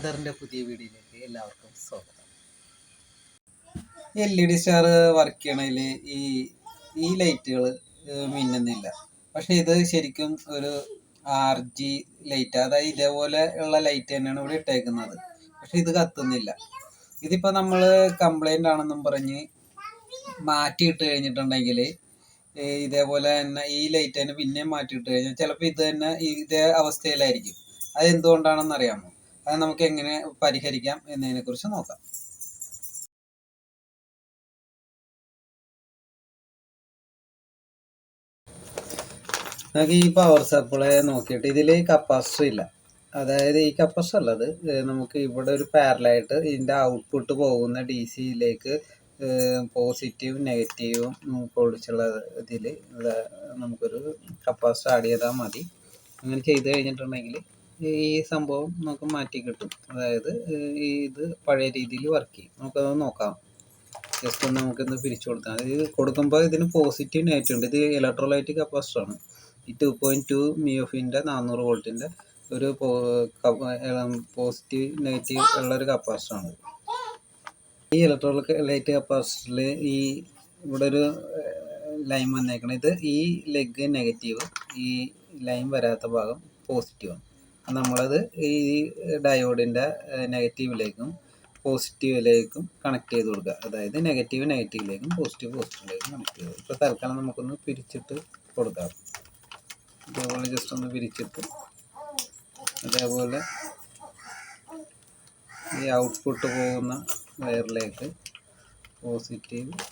ഫാദറിൻ്റെ പുതിയ വീഡിയോയിലേക്ക് എല്ലാവർക്കും സ്വാഗതം. LED സ്റ്റാർ വർക്ക് ചെയ്യണതിൽ ഈ ലൈറ്റുകൾ മിന്നുന്നില്ല. പക്ഷെ ഇത് ശരിക്കും ഒരു RG ലൈറ്റ്, അതായത് ഇതേപോലെ ഉള്ള ലൈറ്റ് തന്നെയാണ് ഇവിടെ ഇട്ടേക്കുന്നത്. പക്ഷെ ഇത് കത്തുന്നില്ല. ഇതിപ്പോൾ നമ്മൾ കംപ്ലൈൻ്റ് ആണെന്നും പറഞ്ഞ് മാറ്റിയിട്ട് കഴിഞ്ഞിട്ടുണ്ടെങ്കിൽ ഇതേപോലെ തന്നെ ഈ ലൈറ്റ് തന്നെ പിന്നെയും മാറ്റിയിട്ട് കഴിഞ്ഞാൽ ചിലപ്പോൾ ഇത് തന്നെ ഇതേ അവസ്ഥയിലായിരിക്കും. അത് എന്തുകൊണ്ടാണെന്ന് അറിയാമോ? അത് നമുക്ക് എങ്ങനെ പരിഹരിക്കാം എന്നതിനെ കുറിച്ച് നോക്കാം. നമുക്ക് ഈ പവർ സപ്ലൈ നോക്കിയിട്ട് ഇതിൽ കപ്പാസിറ്റർ ഇല്ല. അതായത് ഈ കപ്പാസിറ്റർ ഉള്ളത് നമുക്ക് ഇവിടെ ഒരു പാരലായിട്ട് ഇതിൻ്റെ ഔട്ട്പുട്ട് പോകുന്ന DC-യിലേക്ക് പോസിറ്റീവും നെഗറ്റീവും പൊളിച്ചുള്ള ഇതിൽ നമുക്കൊരു കപ്പാസിറ്റർ ആഡ് ചെയ്താൽ മതി. അങ്ങനെ ചെയ്ത് കഴിഞ്ഞിട്ടുണ്ടെങ്കിൽ ഈ സംഭവം നമുക്ക് മാറ്റി കിട്ടും. അതായത് ഇത് പഴയ രീതിയിൽ വർക്ക് ചെയ്യും. നമുക്കത് നോക്കാം. ജസ്റ്റ് ഒന്ന് നമുക്കിന്ന് പിരിച്ചു കൊടുത്താൽ ഇത് കൊടുക്കുമ്പോൾ ഇതിന് പോസിറ്റീവ് നെഗറ്റീവ് ഉണ്ട്. ഇത് ഇലക്ട്രോലൈറ്റിക് കപ്പാസിറ്ററാണ്. ഈ 2.2 MIOFൻ്റെ 400 വോൾട്ടിൻ്റെ ഒരു പോസിറ്റീവ് നെഗറ്റീവ് ഉള്ളൊരു കപ്പാസിറ്ററാണ്. ഈ ഇലക്ട്രോലൈറ്റ് കപ്പാസിറ്ററിൽ ഇവിടെ ഒരു ലൈൻ വന്നേക്കണം. ഇത് ഈ ലെഗ് നെഗറ്റീവ്, ഈ ലൈൻ വരാത്ത ഭാഗം പോസിറ്റീവാണ്. നമ്മളത് ഈ ഡയോഡിൻ്റെ നെഗറ്റീവിലേക്കും പോസിറ്റീവിലേക്കും കണക്ട് ചെയ്ത് കൊടുക്കുക. അതായത് നെഗറ്റീവിലേക്കും പോസിറ്റീവിലേക്കും കണക്ട് ചെയ്ത്. ഇപ്പോൾ തൽക്കാലം നമുക്കൊന്ന് പിരിച്ചിട്ട് കൊടുക്കാം. ഇതേപോലെ ജസ്റ്റ് ഒന്ന് പിരിച്ചിട്ട് അതേപോലെ ഈ ഔട്ട്പുട്ട് പോകുന്ന വയറിലേക്ക്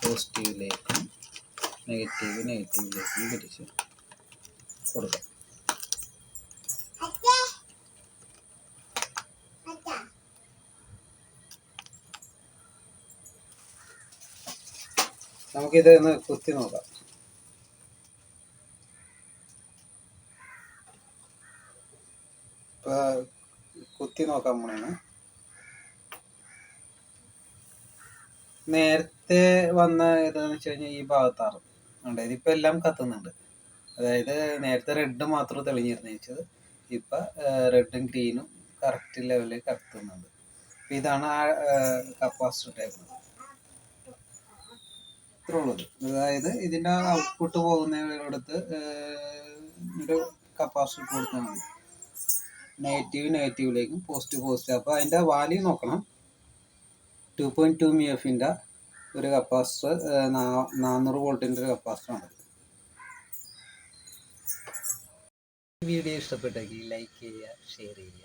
പോസിറ്റീവിലേക്കും നെഗറ്റീവിലേക്കും പിരിച്ച് കൊടുക്കാം. നമുക്കിത് ഒന്ന് കുത്തി നോക്കാം. ഇപ്പോൾ കുത്തി നോക്കാൻ പോണേണ്. നേരത്തെ വന്ന ഏതാണെന്ന് വെച്ച് കഴിഞ്ഞാൽ ഈ ഭാഗത്താണ് ഉണ്ട്. ഇതിപ്പോൾ എല്ലാം കത്തുന്നുണ്ട്. അതായത് നേരത്തെ റെഡ് മാത്രം തെളിഞ്ഞിരുന്നു വെച്ചത്, ഇപ്പം റെഡും ഗ്രീനും കറക്റ്റ് ലെവലിൽ കത്തുന്നുണ്ട്. അപ്പം ഇതാണ് ആ കപ്പാസിറ്റർ ടൈപ്പ്. ഇത്രേ ഉള്ളത്. അതായത് ഇതിൻ്റെ ഔട്ട്പുട്ട് പോകുന്നതിനടുത്ത് ഒരു കപ്പാസിറ്റർ കൊടുത്താൽ മതി. നെഗറ്റീവിലേക്കും പോസിറ്റീവ്. അപ്പോൾ അതിൻ്റെ വാല്യൂ നോക്കണം. 2.2 MIOFൻ്റെ ഒരു കപ്പാസിറ്റർ 400 വോൾട്ടിൻ്റെ ഒരു കപ്പാസിറ്ററാണ്. വീഡിയോ ഇഷ്ടപ്പെട്ടെങ്കിൽ ലൈക്ക് ചെയ്യുക, ഷെയർ ചെയ്യുക.